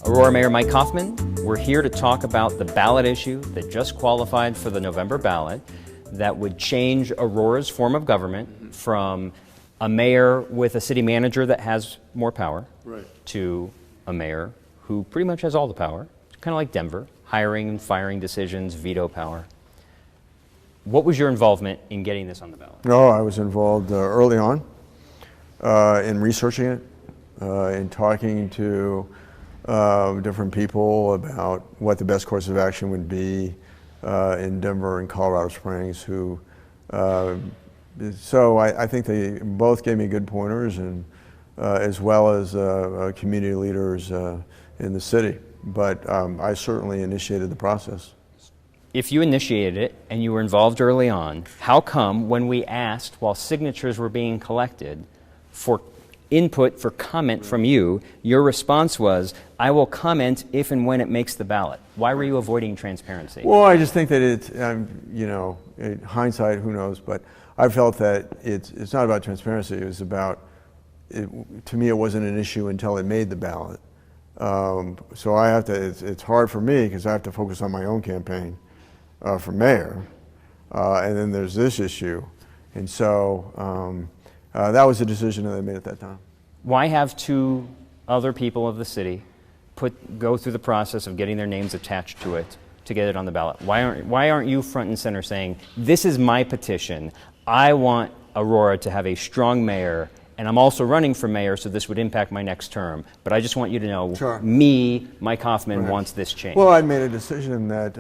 Aurora Mayor Mike Coffman, we're here to talk about the ballot issue that just qualified for the November ballot that would change Aurora's form of government from a mayor with a city manager that has more power to a mayor who pretty much has all the power, kind of like Denver, hiring and firing decisions, veto power. What was your involvement in getting this on the ballot? No, I was involved early on in researching it, in talking to different people about what the best course of action would be in Denver and Colorado Springs. So I think they both gave me good pointers, and as well as community leaders in the city. But I certainly initiated the process. If you initiated it and you were involved early on, how come when we asked while signatures were being collected for input, for comment from you, your response was, I will comment if and when it makes the ballot? Why were you avoiding transparency? Well, I just think that it's, you know, in hindsight, who knows, but I felt that it's not about transparency. It was about, to me, it wasn't an issue until it made the ballot. So I have to, it's hard for me because I have to focus on my own campaign for mayor, and then there's this issue. And so that was the decision that I made at that time. Why have two other people of the city go through the process of getting their names attached to it to get it on the ballot? Why aren't you front and center saying, this is my petition, I want Aurora to have a strong mayor, and I'm also running for mayor, so this would impact my next term, but I just want you to know, sure, me, Mike Coffman, wants this change. Well, I made a decision that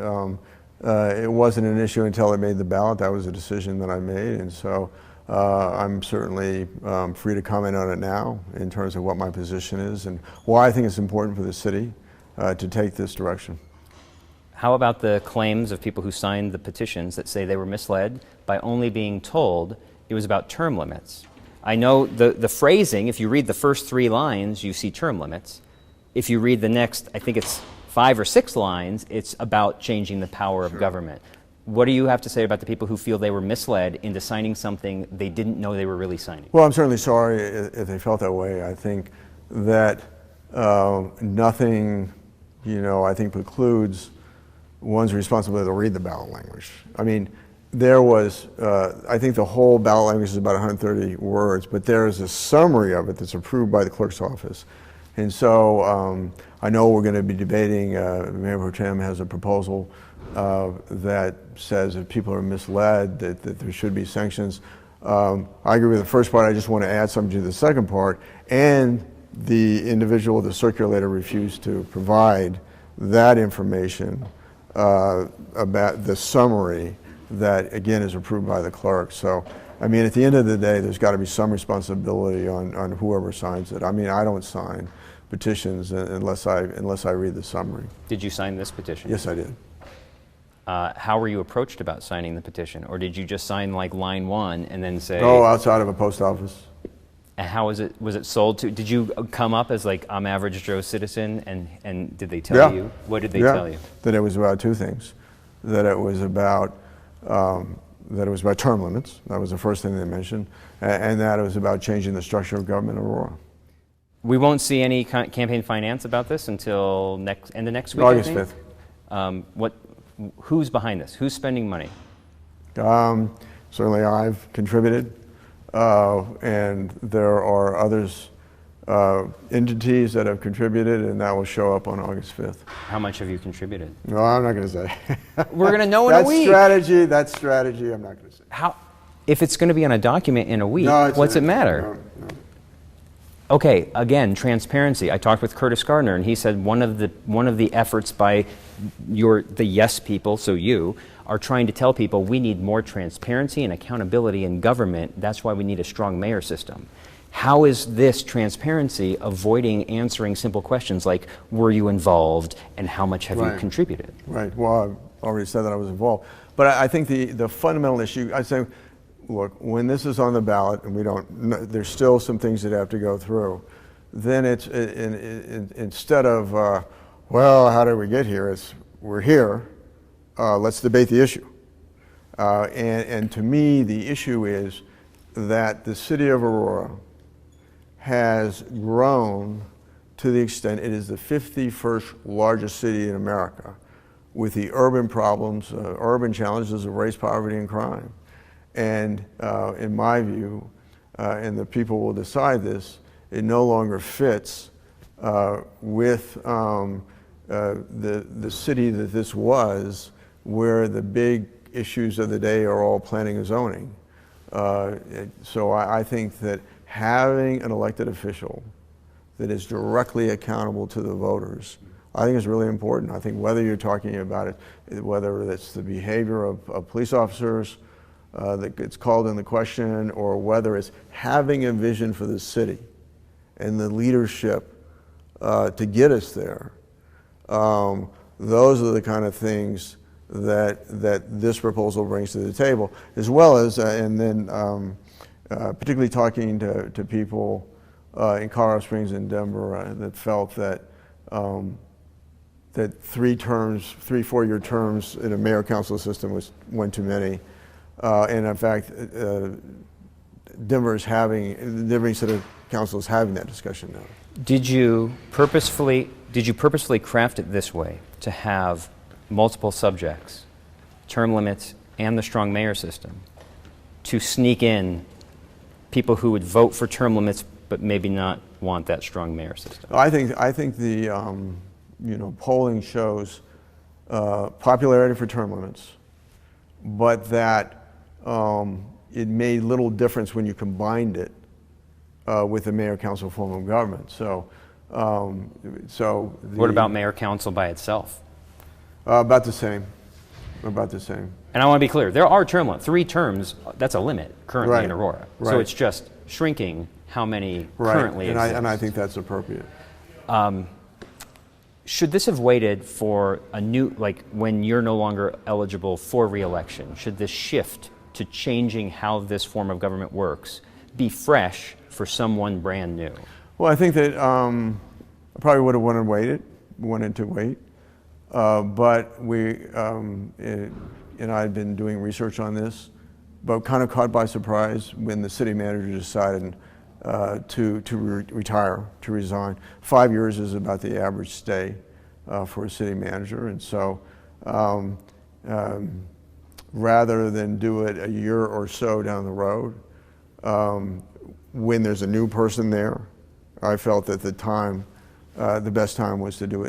it wasn't an issue until it made the ballot. That was a decision that I made, and so I'm certainly free to comment on it now in terms of what my position is and why I think it's important for the city to take this direction. How about the claims of people who signed the petitions that say they were misled by only being told it was about term limits? I know the phrasing, if you read the first 3 lines, you see term limits. If you read the next, I think it's 5 or 6 lines, it's about changing the power of government. What do you have to say about the people who feel they were misled into signing something they didn't know they were really signing? Well, I'm certainly sorry if they felt that way. I think that nothing, I think precludes one's responsibility to read the ballot language. I mean, there was, I think the whole ballot language is about 130 words, but there is a summary of it that's approved by the clerk's office. And so I know we're going to be debating, Mayor Pro Tem has a proposal that says if people are misled, that there should be sanctions. I agree with the first part. I just want to add something to the second part. And the individual, the circulator, refused to provide that information about the summary that, again, is approved by the clerk. So, I mean, at the end of the day, there's got to be some responsibility on whoever signs it. I mean, I don't sign petitions unless I read the summary. Did you sign this petition? Yes, I did. How were you approached about signing the petition? Or did you just sign like line 1 and then say... Oh, outside of a post office. And how was it sold to? Did you come up as like, I'm average Joe citizen, and did they tell you? What did they tell you? That it was about 2 things. That it was about term limits. That was the first thing they mentioned. And that it was about changing the structure of government in Aurora. We won't see any campaign finance about this until end of next week, August I think? 5th. Who's behind this? Who's spending money? Certainly I've contributed, and there are others, entities that have contributed, and that will show up on August 5th. How much have you contributed? No, I'm not going to say. We're going to know in a week. That's strategy, I'm not going to say. If it's going to be on a document in a week, what's it matter? No. Okay, again, transparency. I talked with Curtis Gardner, and he said one of the efforts by the yes people, so you, are trying to tell people we need more transparency and accountability in government. That's why we need a strong mayor system. How is this transparency avoiding answering simple questions like, were you involved and how much have you contributed? Right, well, I've already said that I was involved. But I think the fundamental issue, I say, look, when this is on the ballot and there's still some things that have to go through, then it's, instead of, well, how did we get here? It's, we're here, let's debate the issue. And to me, the issue is that the city of Aurora has grown to the extent it is the 51st largest city in America, with the urban problems, urban challenges of race, poverty, and crime. And in my view, and the people will decide this, it no longer fits with the city that this was, where the big issues of the day are all planning and zoning. So I think that having an elected official that is directly accountable to the voters, I think is really important. I think whether you're talking about it, whether it's the behavior of police officers that gets called into question, or whether it's having a vision for the city and the leadership to get us there, those are the kind of things that this proposal brings to the table, as well as, and then particularly talking to people in Colorado Springs and Denver that felt that that 3 4-year terms in a mayor council system was one too many, and in fact, Denver's having, the Denver City Council is having that discussion now. Did you purposefully craft it this way, to have multiple subjects, term limits, and the strong mayor system, to sneak in people who would vote for term limits but maybe not want that strong mayor system? I think the polling shows popularity for term limits, but that it made little difference when you combined it with the mayor council form of government. So, what about mayor council by itself? About the same. About the same. And I want to be clear, there are term limits. 3 terms, that's a limit currently in Aurora. Right. So it's just shrinking how many currently exist. And I think that's appropriate. Should this have waited for a new, like when you're no longer eligible for re-election, should this shift to changing how this form of government works be fresh for someone brand new? Well, I think that I probably would have wanted to wait. But we, and I've been doing research on this, but kind of caught by surprise when the city manager decided to retire, to resign. 5 years is about the average stay for a city manager, and so rather than do it a year or so down the road, when there's a new person there, I felt that the best time was to do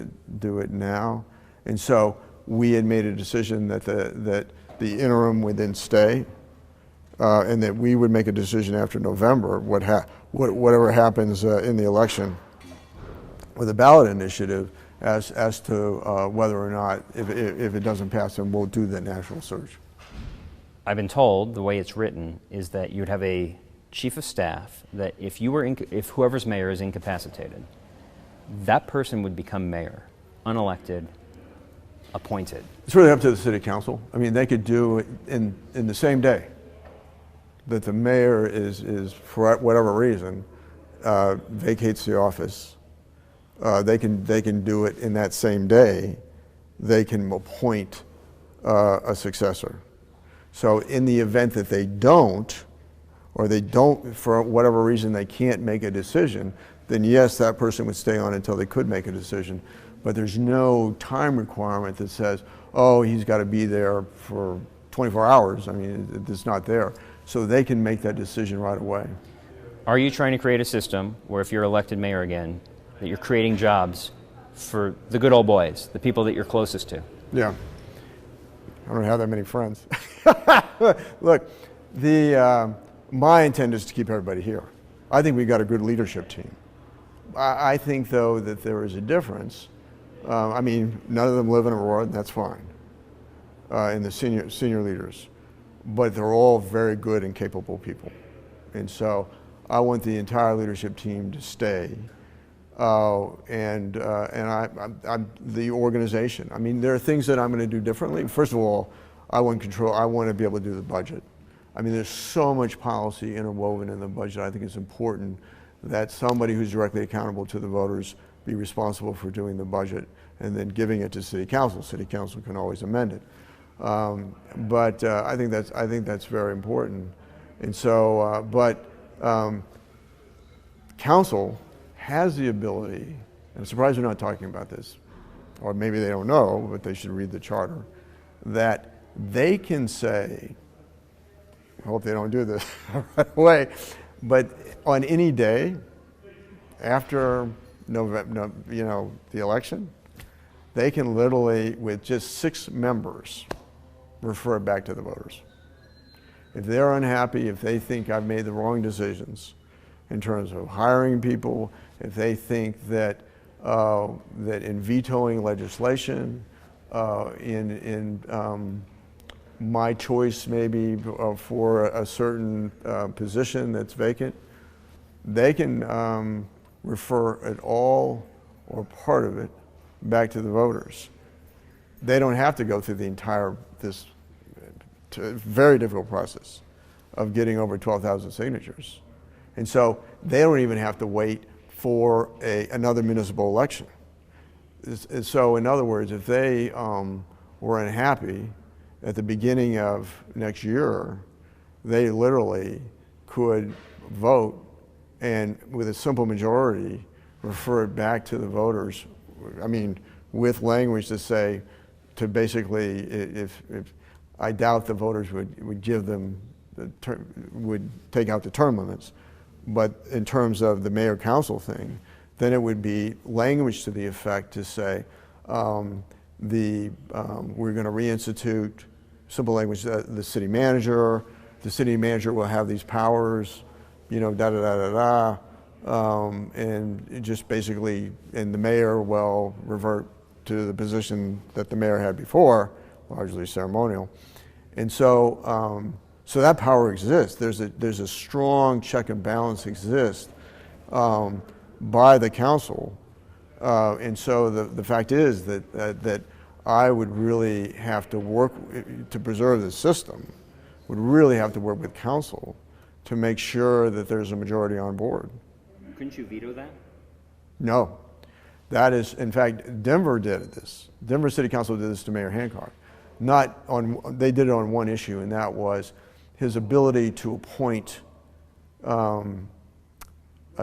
it now. And so we had made a decision that the interim would then stay, and that we would make a decision after November, whatever happens in the election with the ballot initiative, as to whether or not, if it doesn't pass, then we'll do the national search. I've been told the way it's written is that you'd have a chief of staff that if whoever's mayor is incapacitated, that person would become mayor, unelected, appointed. It's really up to the city council. I mean, they could do it in the same day that the mayor is for whatever reason vacates the office. They can do it in that same day. They can appoint a successor. So in the event that they don't, or they don't, for whatever reason, they can't make a decision, then yes, that person would stay on until they could make a decision. But there's no time requirement that says, oh, he's got to be there for 24 hours. I mean, it's not there. So they can make that decision right away. Are you trying to create a system where if you're elected mayor again, that you're creating jobs for the good old boys, the people that you're closest to? Yeah. I don't have that many friends. Look, my intent is to keep everybody here. I think we've got a good leadership team. I think, though, that there is a difference. I mean, none of them live in Aurora, and that's fine, in the senior leaders. But they're all very good and capable people. And so I want the entire leadership team to stay. And the organization. I mean, there are things that I'm going to do differently. First of all, I want control. I want to be able to do the budget. I mean, there's so much policy interwoven in the budget. I think it's important that somebody who's directly accountable to the voters be responsible for doing the budget and then giving it to City Council. City Council can always amend it. But I think that's very important. And so, Council has the ability I'm surprised we're not talking about this, or maybe they don't know, but they should read the charter, that they can say, I hope they don't do this right away, but on any day after November, the election, they can literally, with just 6 members, refer it back to the voters. If they're unhappy, if they think I've made the wrong decisions in terms of hiring people, if they think that that in vetoing legislation, in my choice maybe for a certain position that's vacant, they can refer it all or part of it back to the voters. They don't have to go through the entire, this very difficult process of getting over 12,000 signatures. And so they don't even have to wait for another municipal election. So in other words, if they were unhappy at the beginning of next year, they literally could vote and with a simple majority refer it back to the voters. I mean, with language to say, to basically, if I doubt the voters would give them, would take out the term limits, but in terms of the mayor-council thing, then it would be language to the effect to say, we're going to reinstitute, simple language, the city manager will have these powers, and just basically, and the mayor will revert to the position that the mayor had before, largely ceremonial. And so, so that power exists. There's a strong check and balance exists by the council. And so the fact is that I would really have to work to preserve the system, would really have to work with council to make sure that there's a majority on board. Couldn't you veto that? No. That is, in fact, Denver did this. Denver City Council did this to Mayor Hancock. They did it on one issue, and that was his ability to appoint a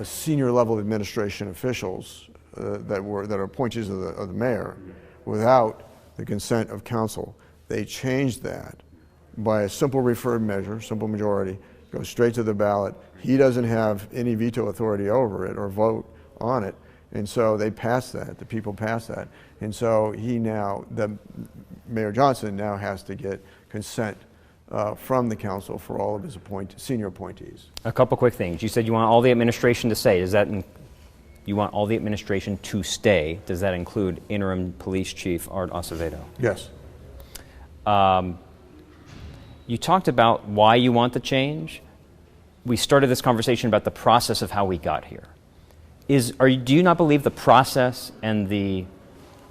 senior level administration officials that are appointees of the mayor without the consent of council. They changed that by a simple referred measure, simple majority, goes straight to the ballot. He doesn't have any veto authority over it or vote on it. And so they passed that, the people passed that. And so Mayor Johnson now has to get consent from the council for all of his senior appointees. A couple quick things. You said you want all the administration to stay. You want all the administration to stay. Does that include interim police chief Art Acevedo? Yes. You talked about why you want the change. We started this conversation about the process of how we got here. Do you not believe the process and the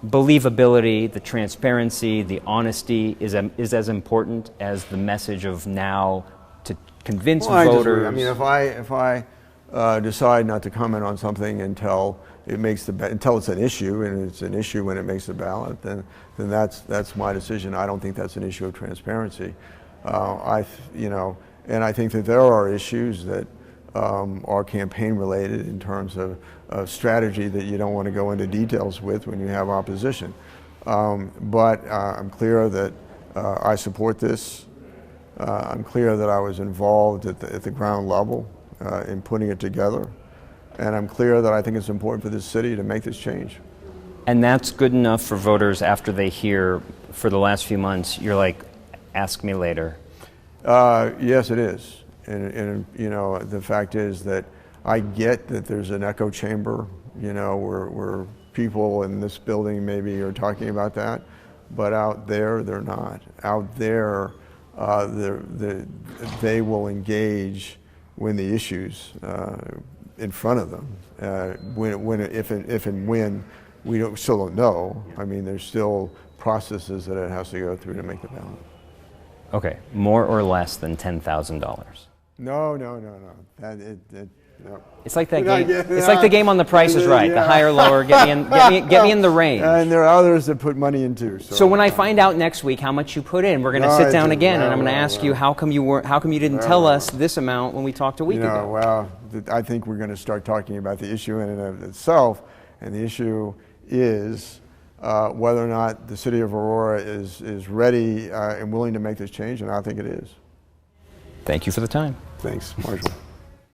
believability, the transparency, the honesty is as important as the message of now to convince voters? I mean, if I decide not to comment on something until it's an issue, and it's an issue when it makes the ballot, then that's my decision. I don't think that's an issue of transparency. And I think that there are issues that are campaign related in terms of strategy that you don't want to go into details with when you have opposition. But I'm clear that I support this. I'm clear that I was involved at the ground level in putting it together. And I'm clear that I think it's important for this city to make this change. And that's good enough for voters after they hear for the last few months, you're like, ask me later. Yes, it is. And the fact is that I get that there's an echo chamber, where people in this building maybe are talking about that, but out there they're not. Out there, they will engage when the issues in front of them. If and when we still don't know. I mean, there's still processes that it has to go through to make the ballot. Okay, more or less than $10,000. No. No. It's like that game. It's like the game on The Price is Right. The higher, lower, get me in the range. And there are others that put money in too. So when I find out next week how much you put in, we're going to sit down again, and I'm going to ask you how come you didn't tell us this amount when we talked a week ago. Well, I think we're going to start talking about the issue in and of itself, And the issue is whether or not the city of Aurora is ready and willing to make this change, and I think it is. Thank you for the time. Thanks, Marshall.